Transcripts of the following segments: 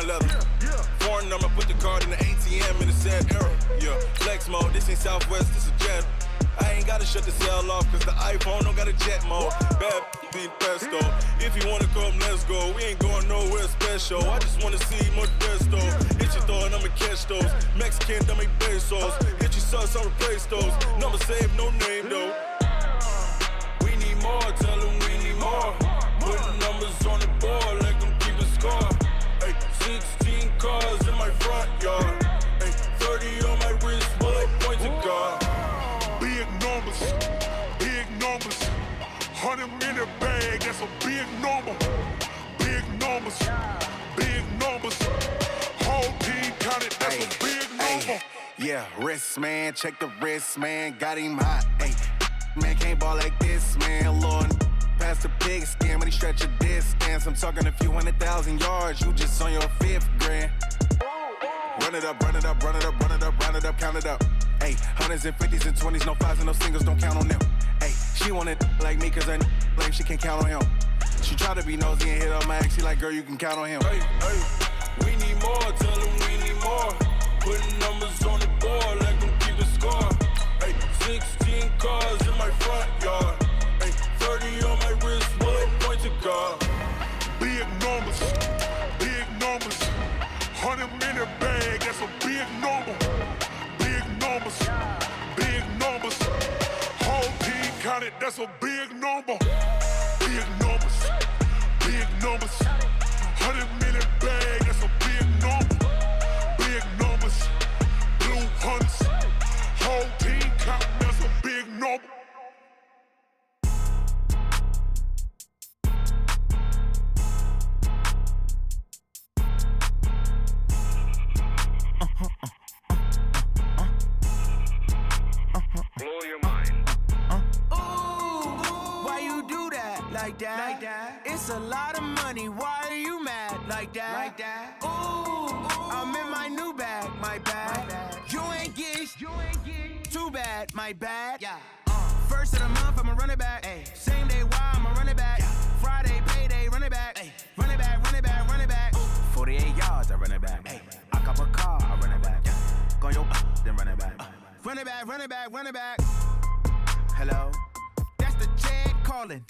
fine leather. Foreign number, put the card in the ATM in the sad era. Yeah, flex mode, this ain't Southwest, this a jet. I ain't gotta shut the cell off, cause the iPhone don't got a jet mode. Bad beat pesto. If you wanna come, let's go. We ain't going nowhere special. I just wanna see more desto. Hit your throw and I'ma catch those. Mexican, don't make pesos. Hit your sauce, I'll replace those. Number save, no name though. We need more, tell them we need more. Putting numbers on the board, let them keep a score. Ay, 16 cars in my front yard. Ay, 30 on my wrist, bullet points of God. Big numbers, 100 minute bag, that's a big number. Big numbers, whole team counted, that's a big number. Yeah, wrist man, check the wrist man, got him hot. Ay, man can't ball like this, man. Lord, past the pig skin when he stretch a distance. I'm talking a few 100,000 yards, you just on your 5th grand. Run it up, run it up, run it up, run it up, run it up, count it up. Ayy, 100s and 50s and 20s, no 5s and no singles, don't count on them. Ayy, she want it like me cause her lame, she can't count on him. She try to be nosy and hit on my ex, she like, girl, you can count on him. Hey, we need more, tell them we need more. Putting numbers on the board, let them keep a score. Ayy, 16 cars in my front yard. Ayy, 30 on my wrist, bullet points of God. Big numbers, 100 minute bag, that's a big number. Big numbers, whole team counted, that's a big number. Big numbers, 100 minute bag, that's a big number. Big numbers, blue hunts, whole team counting, that's a big number. Blow your mind. Why you do that? Like that? It's a lot of money. Why are you mad? Like that? Ooh, I'm in my new bag. My bad. You ain't getting too bad. My bad. Yeah. First of the month, I'ma run it back. Ay. Same day, why I'ma run it back. Friday, payday, run it back. Ay. Run it back, run it back, run it back. 48 yards, I run it back. Ay. I cop a car, I run it back. Go your then run it back. Run it back, run it back, run it back. Hello? That's the check calling.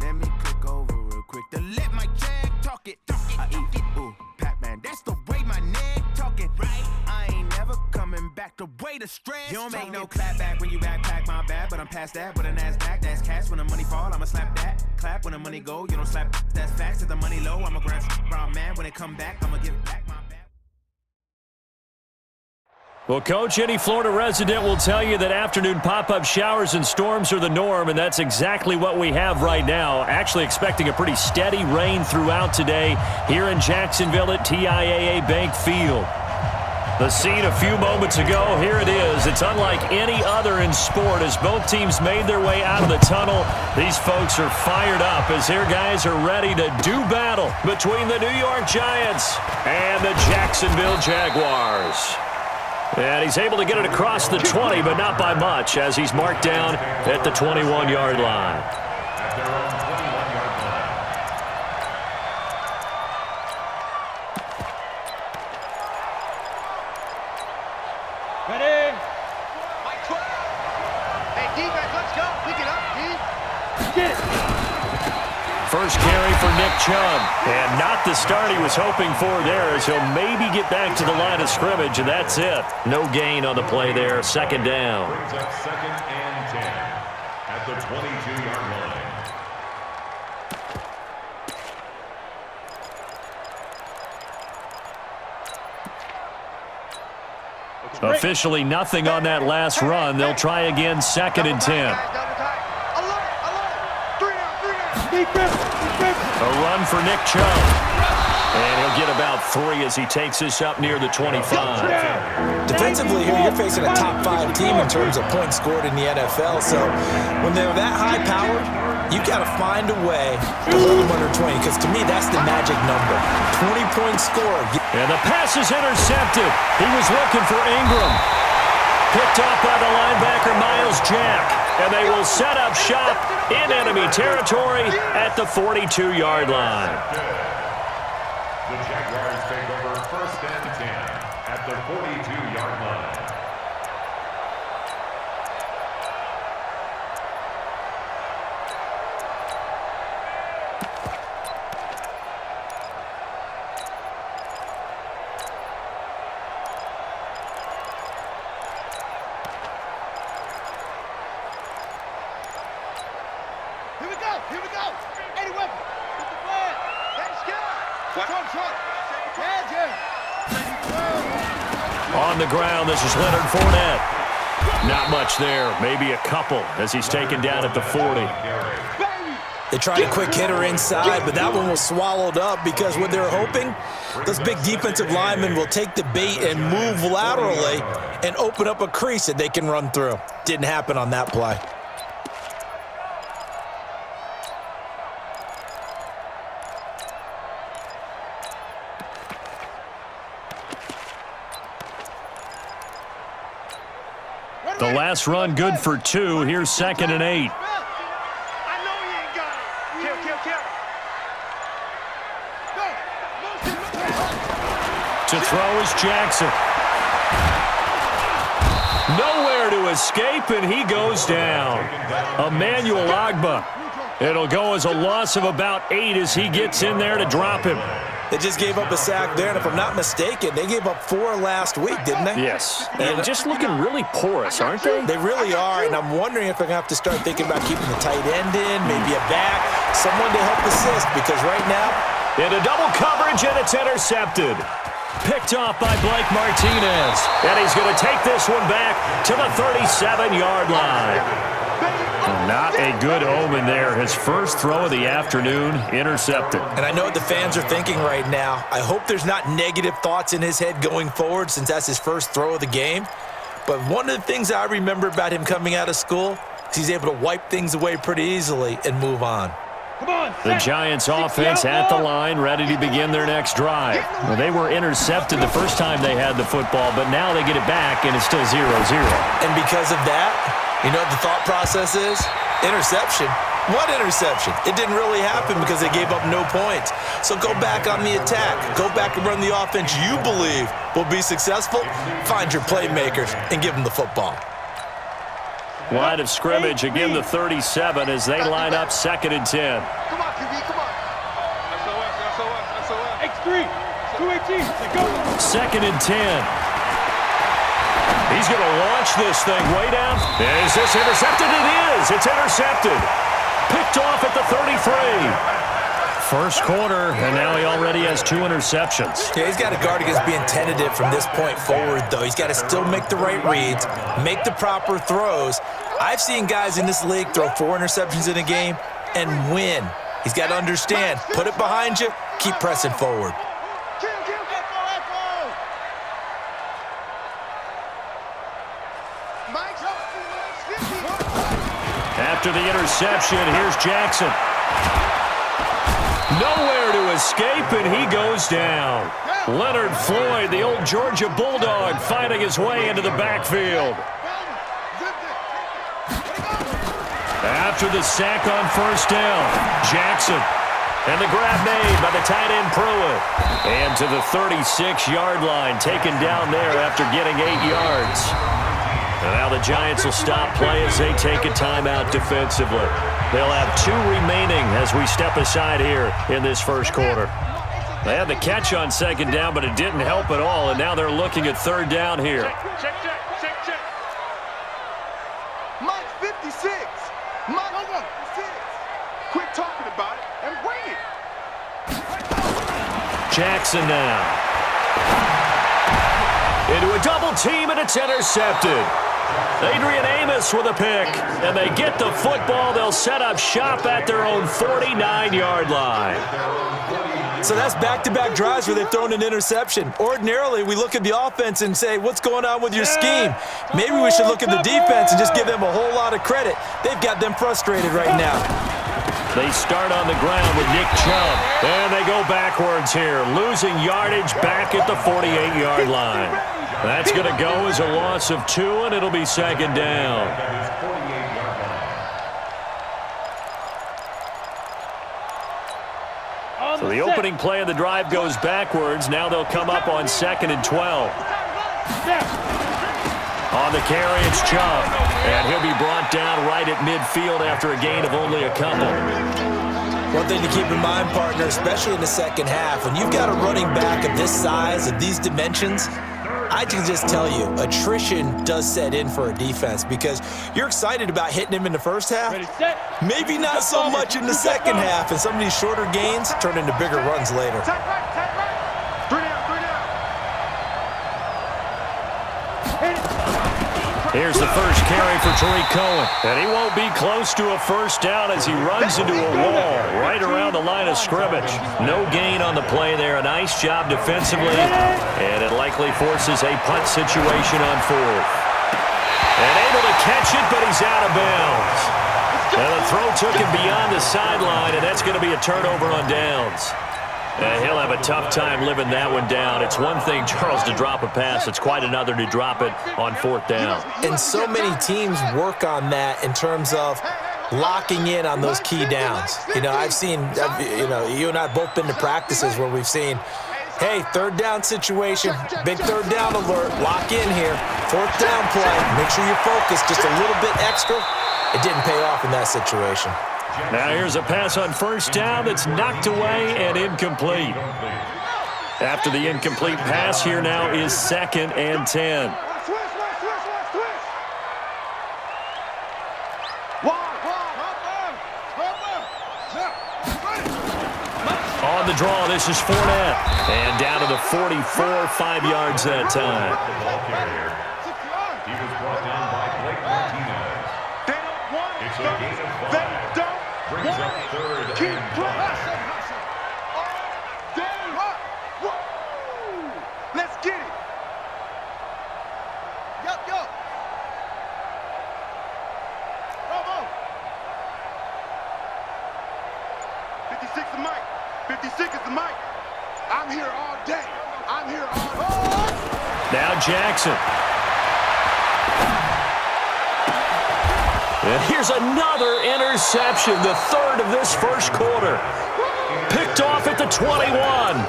Let me click over real quick to let my check talk it. I eat it, ooh, Pac-Man. That's the way my neck talking. Right? I ain't never coming back. The way the stress. You don't make no clap back when you backpack, my bad. But I'm past that with a NASDAQ. That's cash. When the money fall, I'ma slap that. Clap when the money go. You don't slap. That's facts. If the money low, I'ma grab brown man. When it come back, I'ma give back my bad. Well, Coach, any Florida resident will tell you that afternoon pop-up showers and storms are the norm, and that's exactly what we have right now. Actually expecting a pretty steady rain throughout today here in Jacksonville at TIAA Bank Field. The scene a few moments ago, here it is. It's unlike any other in sport as both teams made their way out of the tunnel. These folks are fired up as their guys are ready to do battle between the New York Giants and the Jacksonville Jaguars. And he's able to get it across the 20, but not by much, as he's marked down at the 21-yard line. Ready? Hey, defense, let's go. Pick it up, D. Get it. First carry for Nick Chubb, and not the start he was hoping for there, as he'll maybe get back to the line of scrimmage, and that's it. No gain on the play there, second down. Brings up 2nd and 10 at the 22-yard line. Officially nothing on that last run. They'll try again, 2nd and 10. A run for Nick Chubb. And he'll get about 3 as he takes this up near the 25. Defensively here, you're facing a top 5 team in terms of points scored in the NFL. So when they're that high powered, you've got to find a way to hold them under 20, because to me, that's the magic number. 20-point score. And the pass is intercepted. He was looking for Ingram. Picked off by the linebacker, Miles Jack. And they will set up shop in enemy territory at the 42-yard line. The Jaguars take over 1st and 10 at the 42-yard line. Here we go. Any weapon. With the flag. That's good. Trump. On the ground, this is Leonard Fournette. Not much there. Maybe a couple as he's taken down at the 40. They tried a quick hitter inside, but that one was swallowed up because what they're hoping, those big defensive linemen will take the bait and move laterally and open up a crease that they can run through. Didn't happen on that play. The last run good for 2. Here's 2nd and 8. I know he ain't got it. Kill. To throw is Jackson. Nowhere to escape, and he goes down. Emmanuel Ogbah. It'll go as a loss of about 8 as he gets in there to drop him. They just gave up a sack there, and if I'm not mistaken, they gave up 4 last week, didn't they? Yes. And just looking really porous, aren't they? They really are, and I'm wondering if they're going to have to start thinking about keeping the tight end in, maybe a back, someone to help assist, because right now... Into double coverage, and it's intercepted. Picked off by Blake Martinez. And he's going to take this one back to the 37-yard line. Not a good omen there. His first throw of the afternoon, intercepted. And I know what the fans are thinking right now. I hope there's not negative thoughts in his head going forward since that's his first throw of the game. But one of the things I remember about him coming out of school is he's able to wipe things away pretty easily and move on. The Giants offense at the line, ready to begin their next drive. Well, they were intercepted the first time they had the football, but now they get it back, and it's still 0-0. And because of that, you know what the thought process is? Interception. What interception? It didn't really happen because they gave up no points. So go back on the attack. Go back and run the offense you believe will be successful. Find your playmakers and give them the football. Line of scrimmage, again the 37 as they line up 2nd and 10. Come on, QB, come on. SOS. X3, 218, go. 2nd and 10. He's going to launch this thing way down. Is this intercepted? It is. It's intercepted. Picked off at the 33. First quarter, and now he already has 2 interceptions. Yeah, he's got to guard against being tentative from this point forward, though. He's got to still make the right reads, make the proper throws. I've seen guys in this league throw 4 interceptions in a game and win. He's got to understand, put it behind you, keep pressing forward. After the interception, here's Jackson. Nowhere to escape, and he goes down. Leonard Floyd, the old Georgia Bulldog, fighting his way into the backfield. After the sack on first down, Jackson. And the grab made by the tight end Pruitt. And to the 36-yard line, taken down there after getting 8 yards. And now the Giants will stop play as they take a timeout defensively. They'll have 2 remaining as we step aside here in this first quarter. They had the catch on 2nd down, but it didn't help at all, and now they're looking at 3rd down here. Check. Mike 56. Mike 56. Quit talking about it and bring it. Jackson now. Into a double team, and it's intercepted. Adrian Amos with a pick, and they get the football. They'll set up shop at their own 49-yard line. So that's back-to-back drives where they've thrown an interception. Ordinarily, we look at the offense and say, what's going on with your scheme? Maybe we should look at the defense and just give them a whole lot of credit. They've got them frustrated right now. They start on the ground with Nick Chubb, and they go backwards here, losing yardage back at the 48-yard line. That's going to go as a loss of 2, and it'll be 2nd down. So the opening play of the drive goes backwards. Now they'll come up on 2nd and 12. On the carry, it's Chubb. And he'll be brought down right at midfield after a gain of only a couple. One thing to keep in mind, partner, especially in the second half, when you've got a running back of this size, of these dimensions, I can just tell you, attrition does set in for a defense because you're excited about hitting him in the first half. Maybe not so much in the second half, and some of these shorter gains turn into bigger runs later. Here's the first carry for Tariq Cohen. And he won't be close to a first down as he runs into a wall right around the line of scrimmage. No gain on the play there. A nice job defensively. And it likely forces a punt situation on 4th. And able to catch it, but he's out of bounds. And the throw took him beyond the sideline, and that's going to be a turnover on downs. He'll have a tough time living that one down. It's one thing, Charles, to drop a pass. It's quite another to drop it on 4th down. And so many teams work on that in terms of locking in on those key downs. You know, I've seen, you and I have both been to practices where we've seen, hey, 3rd down situation, big 3rd down alert, lock in here. 4th down play, make sure you're focused just a little bit extra. It didn't pay off in that situation. Now here's a pass on 1st down that's knocked away and incomplete. After the incomplete pass, here now is 2nd and 10. On the draw, this is Fournette. And down to the 44, 5 yards that time. He was brought down by Blake Martinez. They don't want It's a gain of 5. They don't Brings up 3rd and 5. Let's get it. Yup. Bravo. 56 is Mike. 56 is the mic. I'm here all day. I'm here all day. Now Jackson. And here's another interception, the 3rd of this first quarter. Picked off at the 21.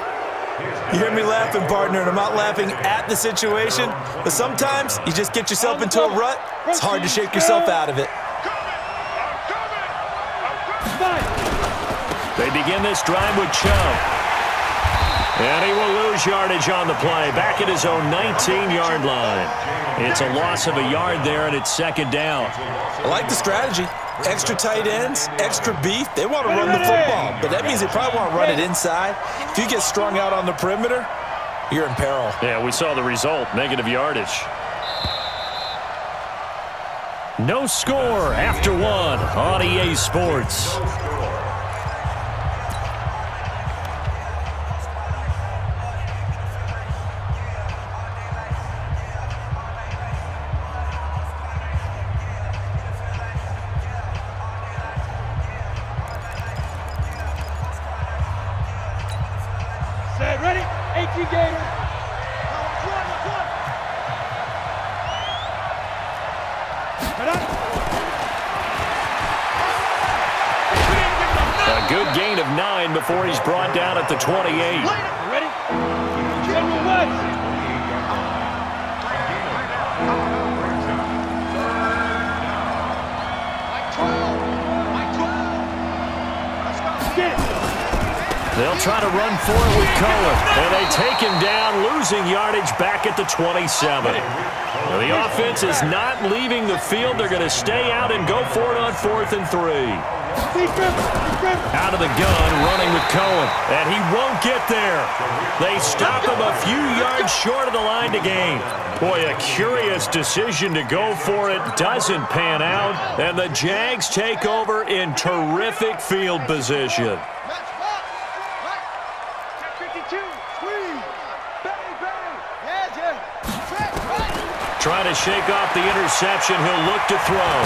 You hear me laughing, partner, and I'm not laughing at the situation, but sometimes you just get yourself into a rut. It's hard to shake yourself out of it. They begin this drive with Chubb. And he will lose yardage on the play, back at his own 19-yard line. It's a loss of a yard there, and it's 2nd down. I like the strategy. Extra tight ends, extra beef. They want to run the football, but that means they probably want to run it inside. If you get strung out on the perimeter, you're in peril. Yeah, we saw the result, negative yardage. No score after 1 on EA Sports. Ready? 18 Gators. A good gain of 9 before he's brought down at the 28. Ready? General West. They'll try to run for it with Cohen, and they take him down, losing yardage back at the 27. Now, the offense is not leaving the field. They're going to stay out and go for it on 4th and 3. Out of the gun, running with Cohen, and he won't get there. They stop him a few yards short of the line to gain. Boy, a curious decision to go for it doesn't pan out, and the Jags take over in terrific field position. Trying to shake off the interception. He'll look to throw.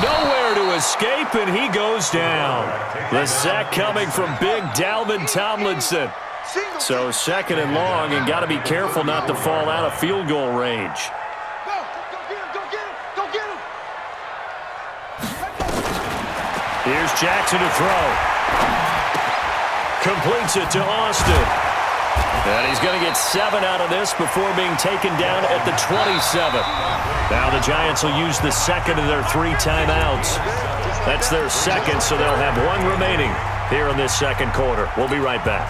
Nowhere to escape, and he goes down. The sack coming from big Dalvin Tomlinson. So 2nd and long, and got to be careful not to fall out of field goal range. Here's Jackson to throw. Completes it to Austin. And he's going to get 7 out of this before being taken down at the 27. Now the Giants will use the second of their 3 timeouts. That's their second, so they'll have 1 remaining here in this second quarter. We'll be right back.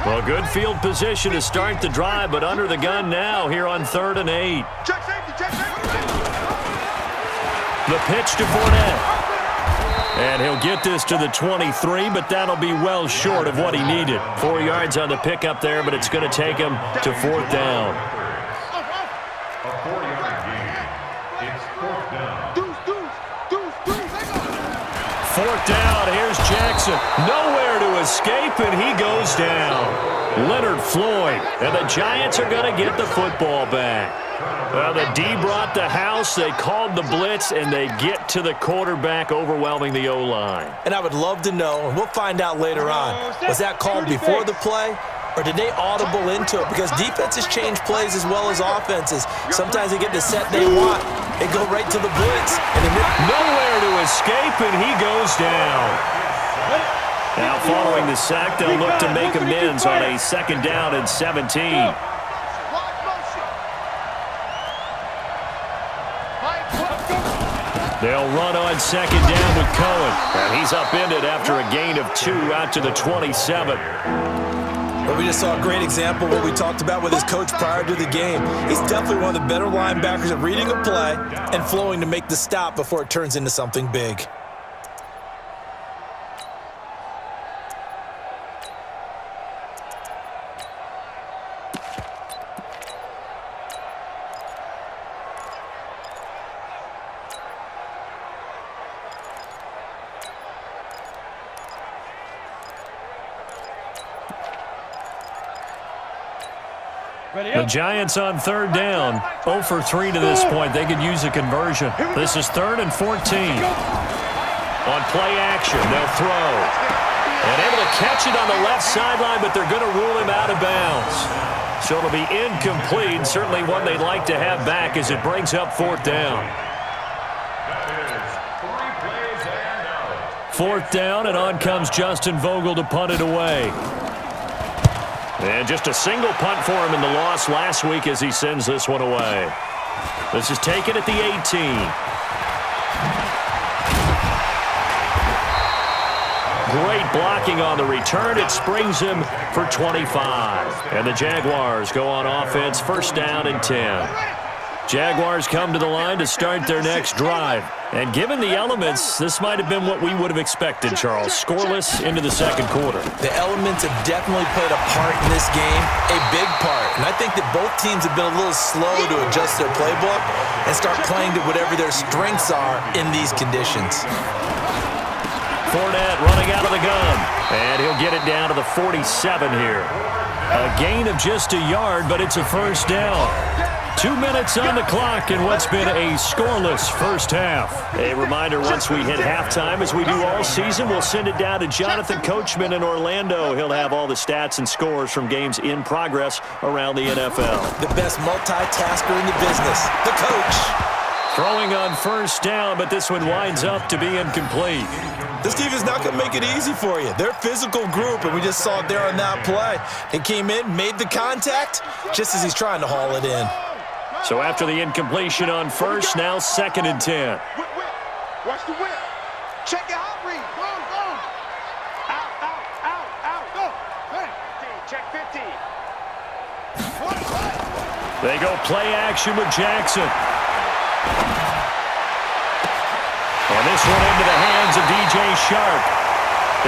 Well, good field position to start the drive, but under the gun now here on 3rd and 8. Check safety, check safety. The pitch to Fournette. And he'll get this to the 23, but that'll be well short of what he needed. 4 yards on the pickup there, but it's going to take him to 4th down. A 4-yard gain. It's 4th down. Deuce. 4th down. Here's Jackson. Nowhere to escape, and he goes down. Leonard Floyd. And the Giants are going to get the football back. Well, the D brought the house. They called the blitz, and they get to the quarterback, overwhelming the O-line. And I would love to know, and we'll find out later on, was that called before the play, or did they audible into it? Because defenses change plays as well as offenses. Sometimes they get the set they want. They go right to the blitz. And nowhere to escape, and he goes down. Now, following the sack, they'll look to make amends on a 2nd down and 17. They'll run on 2nd down with Cohen. And he's upended after a gain of 2 out to the 27. But we just saw a great example of what we talked about with his coach prior to the game. He's definitely one of the better linebackers at reading a play and flowing to make the stop before it turns into something big. The Giants on 3rd down, 0 for 3 to this point. They could use a conversion. This is 3rd and 14. On play action, they'll throw. And able to catch it on the left sideline, but they're going to rule him out of bounds. So it'll be incomplete, certainly one they'd like to have back as it brings up 4th down. 4th down, and on comes Justin Vogel to punt it away. And just a single punt for him in the loss last week as he sends this one away. This is taken at the 18. Great blocking on the return. It springs him for 25. And the Jaguars go on offense, 1st down and 10. Jaguars come to the line to start their next drive. And given the elements, this might have been what we would have expected, Charles. Scoreless into the 2nd quarter. The elements have definitely played a part in this game, a big part. And I think that both teams have been a little slow to adjust their playbook and start playing to whatever their strengths are in these conditions. Fournette running out of the gun. And he'll get it down to the 47 here. A gain of just a yard, but it's a 1st down. 2 minutes on the clock in what's been a scoreless first half. A reminder, once we hit halftime, as we do all season, we'll send it down to Jonathan Coachman in Orlando. He'll have all the stats and scores from games in progress around the NFL. The best multitasker in the business, the coach. Throwing on 1st down, but this one winds up to be incomplete. This team is not going to make it easy for you. They're a physical group, and we just saw it there on that play. He came in, made the contact, just as he's trying to haul it in. So after the incompletion on 1st, now 2nd and 10. Watch the whip. Check your hot read. Go. Out. Go. 15. Check 15. They go play action with Jackson. And this one into the hands of DJ Shark.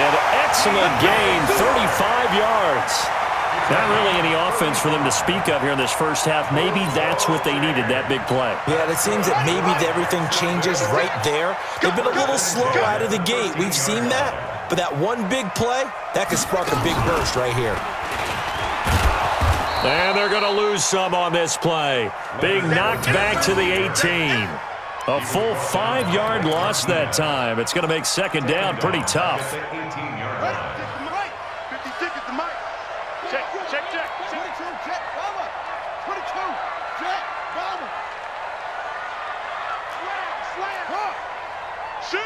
An excellent gain, 35 yards. Not really any offense for them to speak of here in this first half. Maybe that's what they needed, that big play. Yeah, it seems that maybe everything changes right there. They've been a little slow out of the gate. We've seen that. But that one big play, that could spark a big burst right here. And they're going to lose some on this play. Being knocked back to the 18. A full 5-yard loss that time. It's going to make 2nd down pretty tough. 56 is the mic. Check. 22, check. Cover. 22, check. Cover. Slam. Shoot.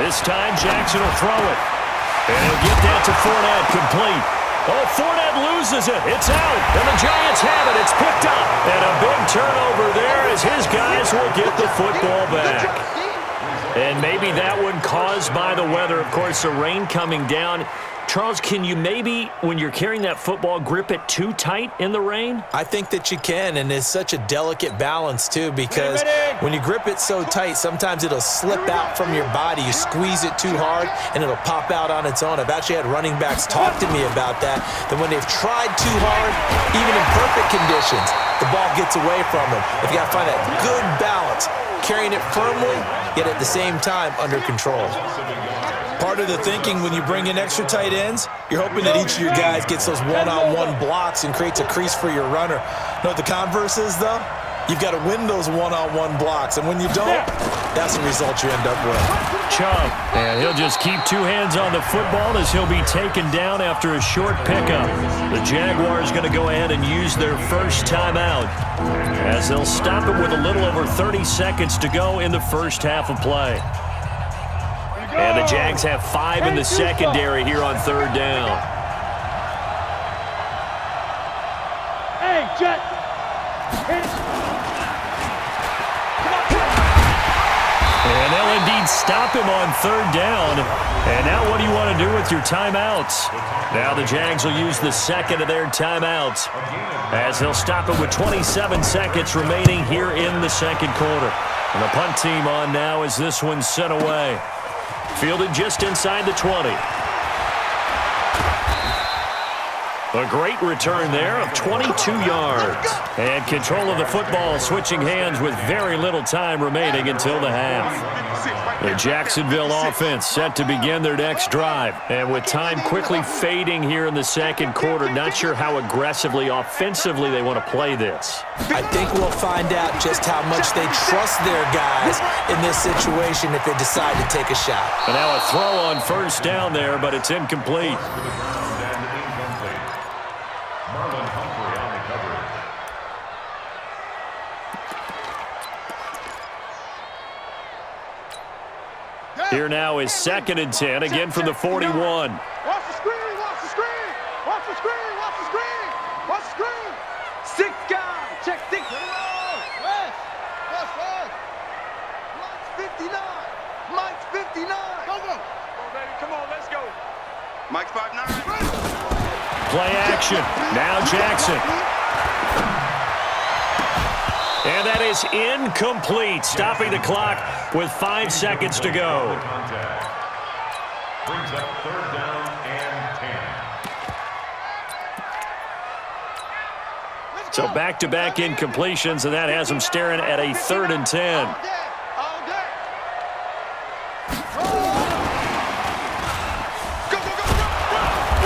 This time Jackson will throw it. And he'll get that to Fournette, complete. Oh, Fournette loses it. It's out. And the Giants have it. It's picked up. And a big turnover there as his guys will get the football back. And maybe that one caused by the weather. Of course, the rain coming down. Charles, can you maybe, when you're carrying that football, grip it too tight in the rain? I think that you can, and it's such a delicate balance, too, because when you grip it so tight, sometimes it'll slip out from your body. You squeeze it too hard, and it'll pop out on its own. I've actually had running backs talk to me about that when they've tried too hard, even in perfect conditions, the ball gets away from them. If you got to find that good balance, carrying it firmly, yet at the same time under control. Part of the thinking when you bring in extra tight ends, you're hoping that each of your guys gets those one-on-one blocks and creates a crease for your runner. You know what the converse is, though? You've got to win those one-on-one blocks, and when you don't, that's the result you end up with. Chubb, and he'll just keep two hands on the football as he'll be taken down after a short pickup. The Jaguars going to go ahead and use their first timeout as they'll stop it with a little over 30 seconds to go in the first half of play. And the Jags have 5 in the secondary here on third down. Hey, Jet. And they'll indeed stop him on third down. And now what do you want to do with your timeouts? Now the Jags will use the second of their timeouts as they'll stop it with 27 seconds remaining here in the second quarter. And the punt team on now as this one's sent away. Fielded just inside the 20. A great return there of 22 yards. And control of the football switching hands with very little time remaining until the half. The Jacksonville offense set to begin their next drive. And with time quickly fading here in the second quarter, not sure how aggressively, offensively they want to play this. I think we'll find out just how much they trust their guys in this situation if they decide to take a shot. And now a throw on first down there, but it's incomplete. Here now is 2nd and 10, again from the 41. Watch the screen, watch the screen, watch the screen, watch the screen, watch the screen. 6 guys, check 6. West, west. Mike's 59, Mike's 59. Go, go. Come on, baby, come on, let's go. Mike's 5'9". Play action, now Jackson. And that is incomplete, stopping the clock with 5 seconds to go. Brings up third down and 10. So back-to-back incompletions, and that has them staring at a 3rd and 10.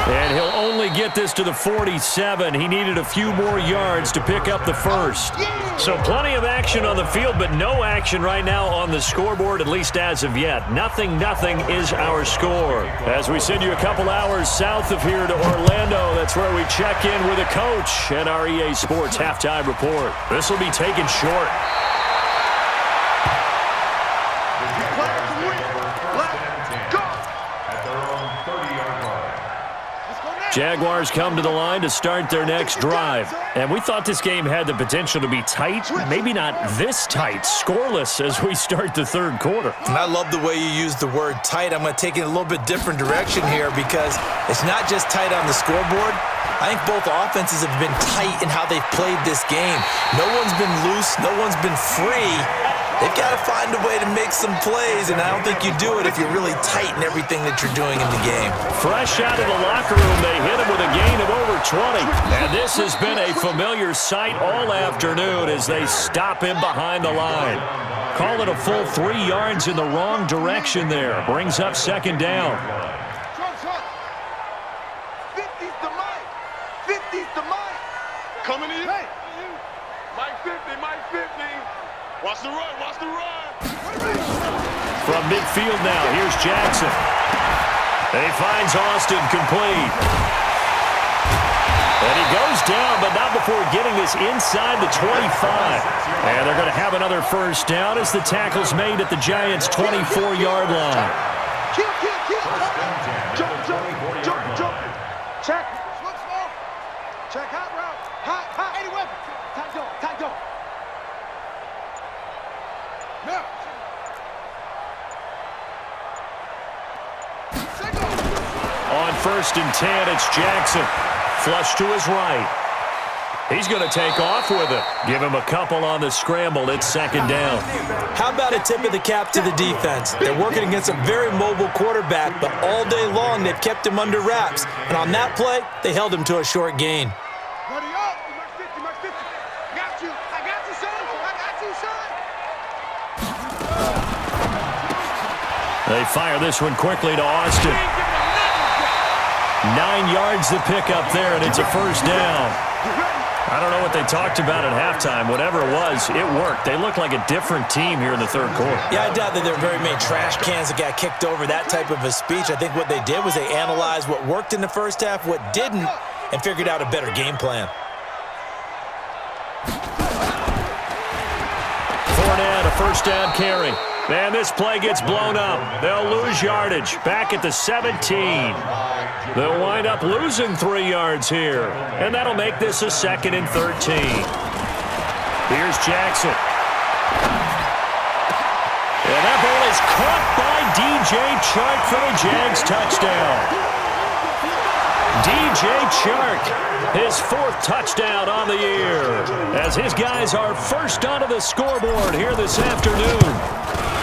And he'll only get this to the 47. He needed a few more yards to pick up the first. So plenty of action on the field, but no action right now on the scoreboard, at least as of yet. Nothing is our score. As we send you a couple hours south of here to Orlando, that's where we check in with a coach at our EA Sports Halftime Report. This will be taken short. Jaguars come to the line to start their next drive. And we thought this game had the potential to be tight, maybe not this tight, scoreless as we start the third quarter. And I love the way you use the word tight. I'm going to take it in a little bit different direction here because it's not just tight on the scoreboard. I think both offenses have been tight in how they've played this game. No one's been loose. No one's been free. They've got to find a way to make some plays, and I don't think you do it if you're really tight in everything that you're doing in the game. Fresh out of the locker room, they hit him with a gain of over 20. And this has been a familiar sight all afternoon as they stop him behind the line. Call it a full 3 yards in the wrong direction there. Brings up 2nd down. 50's the Mike. 50's the Mike. Coming in. Hey. Mike 50, Mike 50. Watch the run, watch the run. From midfield now, here's Jackson. And he finds Austin complete. And he goes down, but not before getting this inside the 25. And they're going to have another first down as the tackle's made at the Giants' 24-yard line. Kill. Jump. On 1st and 10, it's Jackson. Flush to his right. He's going to take off with it. Give him a couple on the scramble. It's 2nd down. How about a tip of the cap to the defense? They're working against a very mobile quarterback, but all day long they've kept him under wraps. And on that play, they held him to a short gain. Buddy up. Mark 50, Mark 50. Got you. I got you, son. I got you, son. They fire this one quickly to Austin. 9 yards to pick up there, and it's a 1st down. I don't know what they talked about at halftime. Whatever it was, it worked. They look like a different team here in the 3rd quarter. Yeah, I doubt that there are very many trash cans that got kicked over, that type of a speech. I think what they did was they analyzed what worked in the first half, what didn't, and figured out a better game plan. Fournette, a 1st down carry. And this play gets blown up. They'll lose yardage. Back at the 17. They'll wind up losing 3 yards here. And that'll make this a 2nd and 13. Here's Jackson. And that ball is caught by DJ Chark for the Jags touchdown. DJ Chark, his 4th touchdown on the year, as his guys are first onto the scoreboard here this afternoon.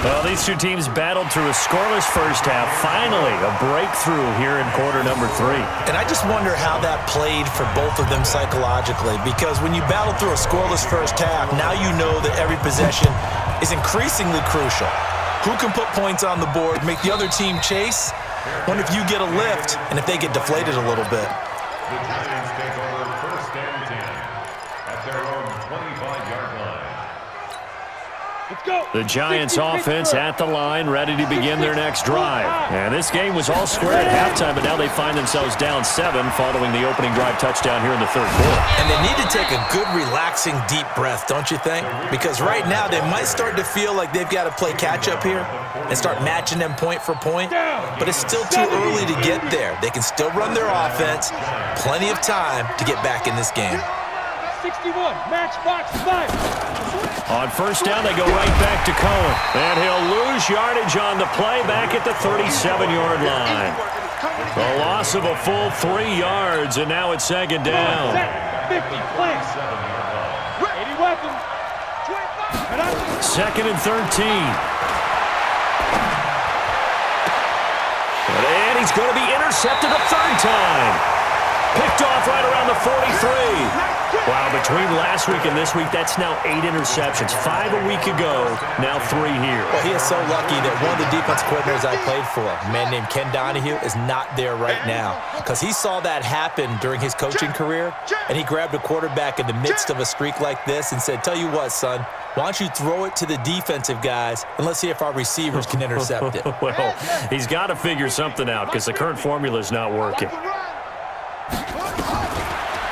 Well, these two teams battled through a scoreless first half. Finally, a breakthrough here in quarter number 3. And I just wonder how that played for both of them psychologically, because when you battle through a scoreless first half, now you know that every possession is increasingly crucial. Who can put points on the board, make the other team chase? Wonder if you get a lift and if they get deflated a little bit. The Giants take over 1st and 10 at their own 25-yard line. Let's go. The Giants offense at the line, ready to begin their next drive. And this game was all square at halftime, but now they find themselves down 7 following the opening drive touchdown here in the 3rd quarter. And they need to take a good, relaxing, deep breath, don't you think? Because right now they might start to feel like they've got to play catch-up here and start matching them point for point. But it's still too early to get there. They can still run their offense. Plenty of time to get back in this game. 61, matchbox 5. On 1st down, they go right back to Cohen. And he'll lose yardage on the play back at the 37-yard line. A loss of a full 3 yards, and now it's 2nd down. 50, place. 80 weapons. 2nd and 13. And he's going to be intercepted a 3rd time. Picked off right around the 43. Wow, between last week and this week, that's now 8 interceptions. 5 a week ago, now 3 here. Well, he is so lucky that one of the defense coordinators I played for, a man named Ken Donahue, is not there right now. Because he saw that happen during his coaching career, and he grabbed a quarterback in the midst of a streak like this and said, tell you what, son, why don't you throw it to the defensive guys, and let's see if our receivers can intercept it. Well, he's got to figure something out because the current formula is not working.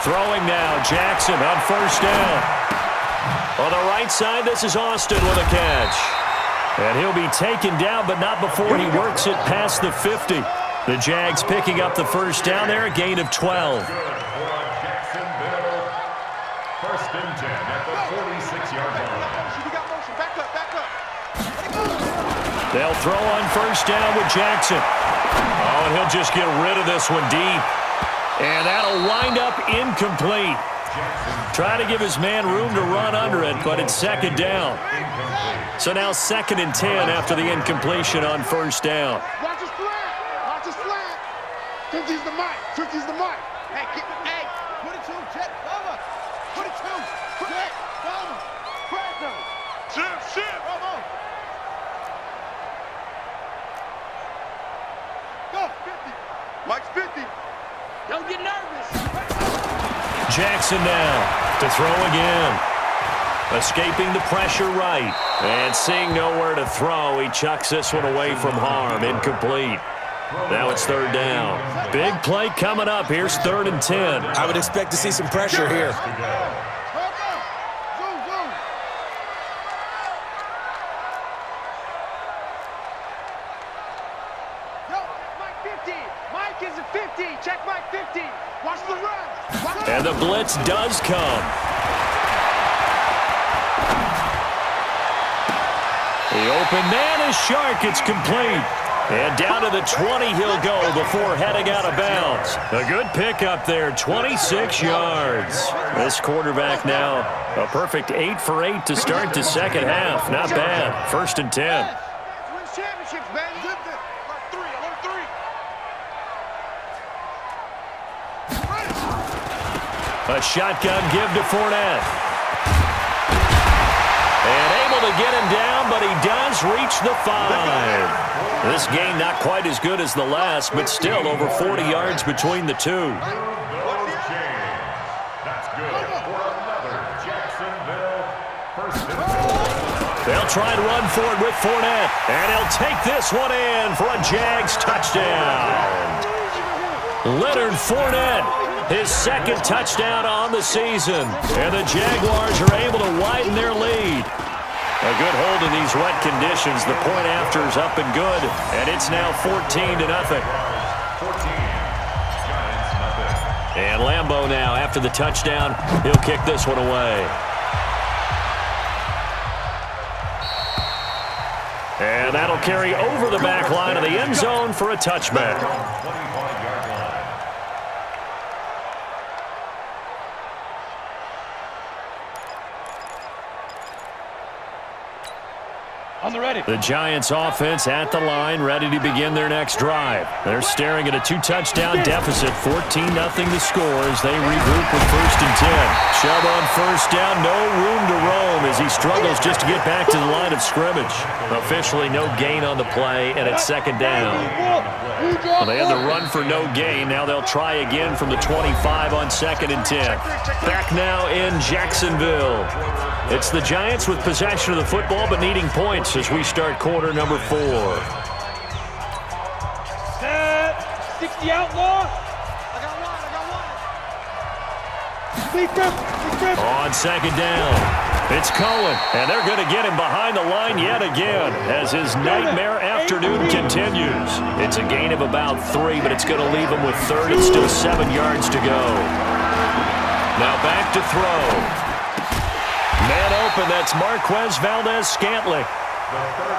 Throwing now, Jackson on 1st down. On the right side, this is Austin with a catch. And he'll be taken down, but not before he works it past the 50. The Jags picking up the 1st down there, a gain of 12. Jacksonville, 1st and 10 at the 46-yard line. They'll throw on 1st down with Jackson. Oh, and he'll just get rid of this one deep. And that'll wind up incomplete. Try to give his man room to run under it, but it's 2nd down. So now 2nd and 10 after the incompletion on 1st down. Watch his flat. Watch his flat. 50's the mic. 50's the mic. Hey, hey. 22, check. Over. 22. Check. Over. Cracker. Shit. Over. Go. 50. Mike's 50. Don't get nervous. Jackson now to throw again. Escaping the pressure right. And seeing nowhere to throw, he chucks this one away from harm. Incomplete. Now it's 3rd down. Big play coming up. Here's 3rd and 10. I would expect to see some pressure here. And the blitz does come. The open man is Shark. It's complete. And down to the 20 he'll go before heading out of bounds. A good pickup there, 26 yards. This quarterback now, a perfect 8 for 8 to start the second half. Not bad. 1st and 10. Win championships, man. Good. A shotgun give to Fournette. And able to get him down, but he does reach the 5. This game not quite as good as the last, but still over 40 yards between the two. That's good for another Jacksonville 1st and 10. They'll try and run for it with Fournette. And he'll take this one in for a Jags touchdown. Leonard Fournette, his 2nd touchdown on the season. And the Jaguars are able to widen their lead. A good hold in these wet conditions. The point after is up and good, and it's now 14-0. 14. Giants nothing. And Lambeau now, after the touchdown, he'll kick this one away. And that'll carry over the back line of the end zone for a touchback. 25-yard line. On the ready. The Giants offense at the line, ready to begin their next drive. They're staring at a 2-touchdown deficit, 14-0 the score as they regroup with 1st and 10. Shove on 1st down, no room to roam as he struggles just to get back to the line of scrimmage. Officially no gain on the play, and it's 2nd down. Well, they had to run for no gain. Now they'll try again from the 25 on 2nd and 10. Back now in Jacksonville. It's the Giants with possession of the football but needing points as we start quarter number 4. Set. 60 outlaw. Big grip. On 2nd down, it's Cohen, and they're going to get him behind the line yet again as his nightmare afternoon continues. It's a gain of about 3, but it's going to leave him with 3rd and still 7 yards to go. Now back to throw. Man open, that's Marquez Valdez-Scantling.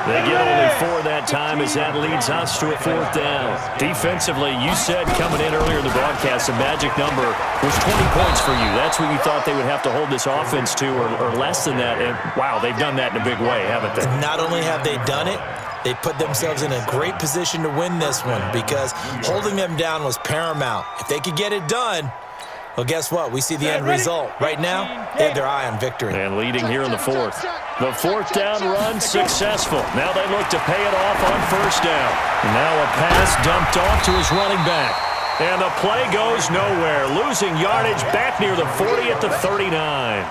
They get only 4 that time as that leads us to a 4th down. Defensively, you said coming in earlier in the broadcast, the magic number was 20 points for you. That's what you thought they would have to hold this offense to or less than that. And, wow, they've done that in a big way, haven't they? Not only have they done it, they put themselves in a great position to win this one because holding them down was paramount. If they could get it done, well, guess what? We see the end result. Right now, they have their eye on victory. And leading here in the 4th. The 4th down run successful. Now they look to pay it off on 1st down. Now a pass dumped off to his running back. And the play goes nowhere. Losing yardage back near the 40 at the 39.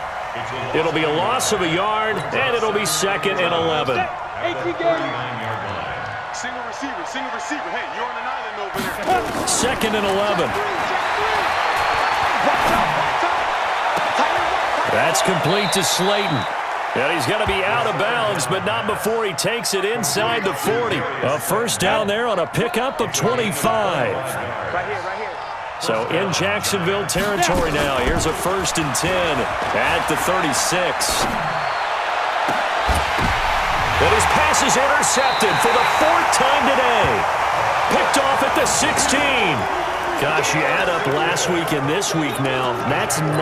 It'll be a loss of a yard, and it'll be 2nd and 11. 39-yard line. Single receiver. Hey, you're on an island over there. 2nd and 11. That's complete to Slayton. And he's going to be out of bounds, but not before he takes it inside the 40. A 1st down there on a pickup of 25. Right here. So in Jacksonville territory now. Here's a 1st and 10 at the 36. But his pass is intercepted for the 4th time today. Picked off at the 16. Gosh, you add up last week and this week now, that's 9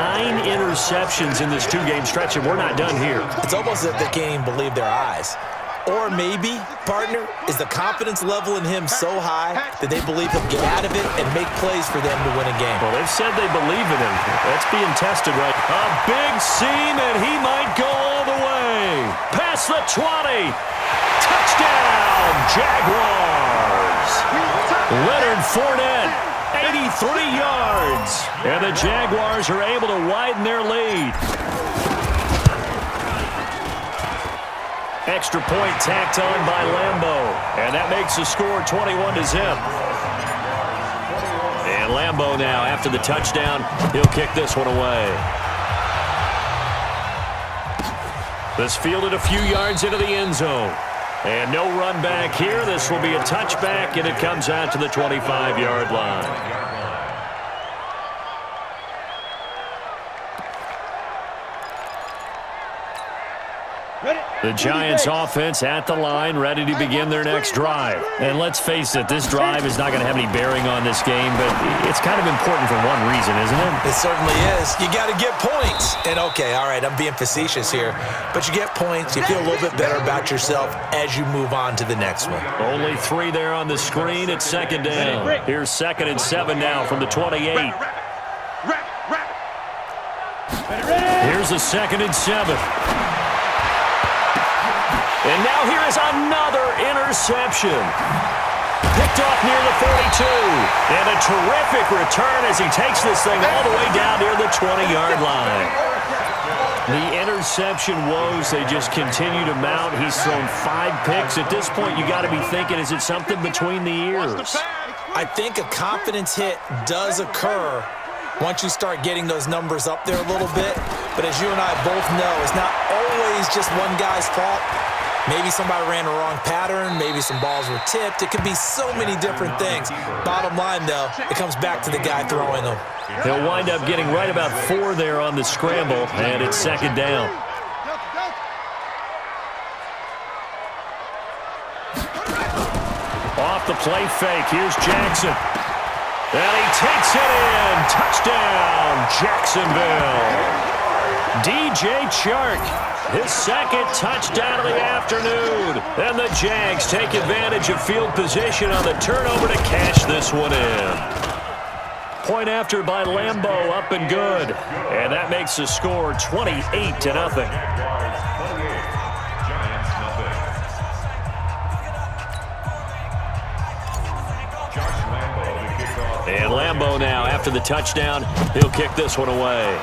interceptions in this 2-game stretch, and we're not done here. It's almost as if they can't even believe their eyes. Or maybe, partner, is the confidence level in him so high that they believe he'll get out of it and make plays for them to win a game. Well, they've said they believe in him. That's being tested right. A big seam, and he might go all the way. Past the 20. Touchdown, Jaguars. Leonard Fournette. 83 yards. And the Jaguars are able to widen their lead. Extra point tacked on by Lambeau. And that makes the score 21-0. And Lambeau now, after the touchdown, he'll kick this one away. This fielded a few yards into the end zone. And no run back here. This will be a touchback, and it comes out to the 25-yard line. Ready. The Giants offense at the line, ready to begin their next drive. And let's face it, this drive is not going to have any bearing on this game, but it's kind of important for one reason, isn't it? It certainly is. You got to get points. And okay, all right, I'm being facetious here, but you get points, you feel a little bit better about yourself as you move on to the next one. Only 3 there on the screen. It's second down. Here's 2nd and 7 now from the 28. Here's a 2nd and 7. And now here is another interception. Picked off near the 42. And a terrific return as he takes this thing all the way down near the 20-yard line. The interception woes, they just continue to mount. He's thrown 5 picks. At this point, you got to be thinking, is it something between the ears? I think a confidence hit does occur once you start getting those numbers up there a little bit. But as you and I both know, it's not always just one guy's fault. Maybe somebody ran a wrong pattern. Maybe some balls were tipped. It could be so many different things. Bottom line, though, it comes back to the guy throwing them. He'll wind up getting right about 4 there on the scramble, and it's 2nd down. Off the play fake, here's Jackson. And he takes it in. Touchdown, Jacksonville. DJ Chark, his 2nd touchdown of the afternoon. And the Jags take advantage of field position on the turnover to cash this one in. Point after by Lambeau, up and good. And that makes the score 28-0. And Lambeau now, after the touchdown, he'll kick this one away.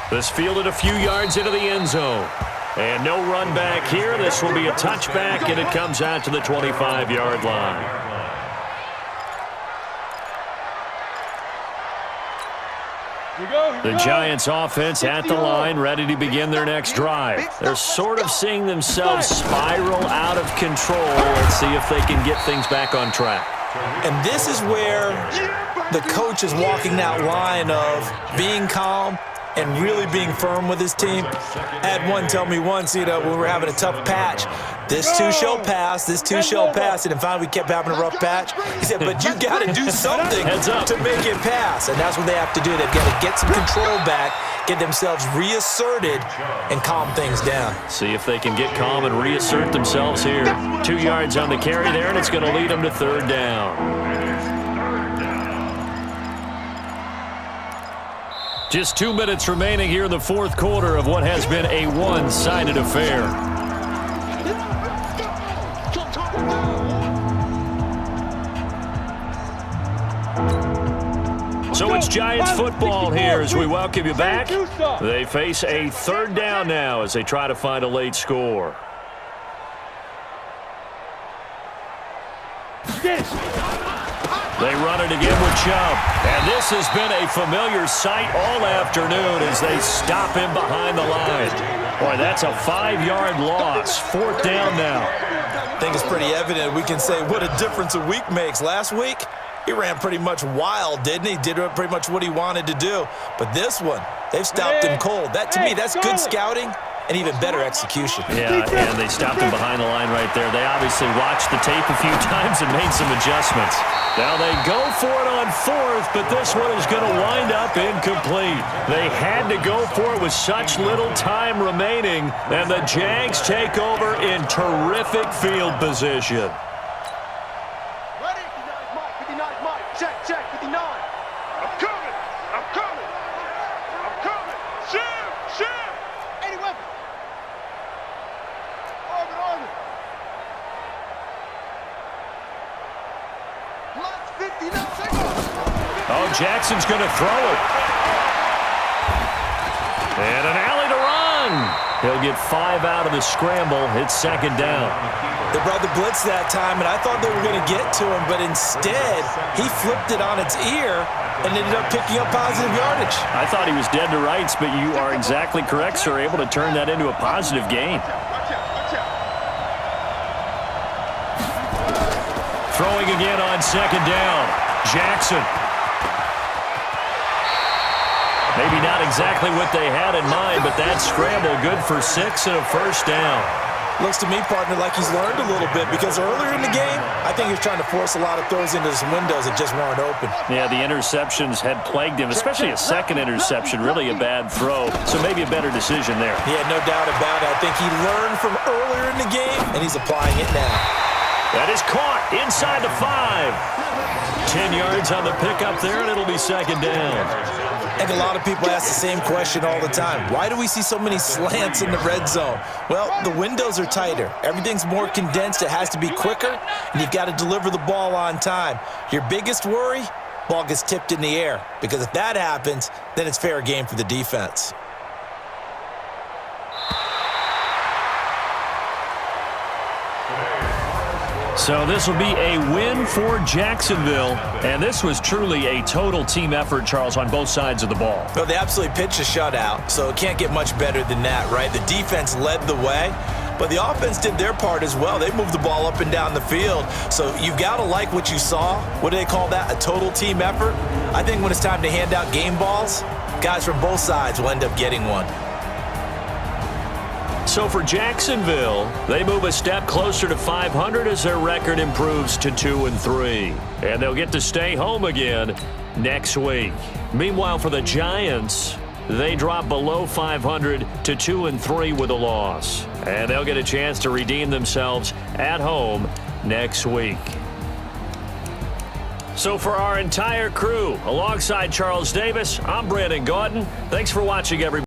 This fielded a few yards into the end zone. And no run back here. This will be a touchback, and it comes out to the 25-yard line. The Giants offense at the line, ready to begin their next drive. They're sort of seeing themselves spiral out of control. Let's see if they can get things back on track. And this is where the coach is walking that line of being calm and really being firm with his team. I had one tell me once, when we were having a tough patch, this too shall pass, this too shall pass. And finally we kept having a rough patch. He said, but you got to do something to make it pass. And that's what they have to do. They've got to get some control back, get themselves reasserted, and calm things down. See if they can get calm and reassert themselves here. 2 yards on the carry there, and it's going to lead them to 3rd down. Just 2 minutes remaining here in the 4th quarter of what has been a one-sided affair. So it's Giants football here as we welcome you back. They face a 3rd down now as they try to find a late score. They run it again with Chubb. And this has been a familiar sight all afternoon as they stop him behind the line. Boy, that's a 5-yard loss. 4th down now. I think it's pretty evident. We can say what a difference a week makes. Last week, he ran pretty much wild, didn't he? Did pretty much what he wanted to do. But this one, they've stopped him cold. That, to me, that's good scouting and even better execution. Yeah, and they stopped him behind the line right there. They obviously watched the tape a few times and made some adjustments. Now they go for it on 4th, but this one is going to wind up incomplete. They had to go for it with such little time remaining, and the Jags take over in terrific field position. Ready? 59 Mike. Check, 59. I'm coming. Shoot. Any weapon. Orbit. Plus 59 seconds. Oh, Jackson's going to throw it. And an alley to run. He'll get 5 out of the scramble. It's 2nd down. They brought the blitz that time, and I thought they were going to get to him, but instead, he flipped it on its ear and ended up picking up positive yardage. I thought he was dead to rights, but you are exactly correct, sir. Able to turn that into a positive gain. Throwing again on 2nd down. Jackson. Maybe not exactly what they had in mind, but that scramble good for 6 and a first down. Looks to me, partner, like he's learned a little bit because earlier in the game, I think he was trying to force a lot of throws into some windows that just weren't open. Yeah, the interceptions had plagued him, especially a second interception, really a bad throw. So maybe a better decision there. Yeah, no doubt about it. I think he learned from earlier in the game, and he's applying it now. That is caught inside the 5. 10 yards on the pickup there, and it'll be second down. And a lot of people ask the same question all the time. Why do we see so many slants in the red zone? Well, the windows are tighter. Everything's more condensed. It has to be quicker, and you've got to deliver the ball on time. Your biggest worry, ball gets tipped in the air, because if that happens, then it's fair game for the defense. So this will be a win for Jacksonville, and this was truly a total team effort, Charles, on both sides of the ball. Well, they absolutely pitched a shutout, so it can't get much better than that, right? The defense led the way, but the offense did their part as well. They moved the ball up and down the field, so you've got to like what you saw. What do they call that, a total team effort? I think when it's time to hand out game balls, guys from both sides will end up getting one. So for Jacksonville, they move a step closer to 500 as their record improves to 2-3. And they'll get to stay home again next week. Meanwhile, for the Giants, they drop below 500 to 2-3 with a loss. And they'll get a chance to redeem themselves at home next week. So for our entire crew, alongside Charles Davis, I'm Brandon Gaudin. Thanks for watching, everybody.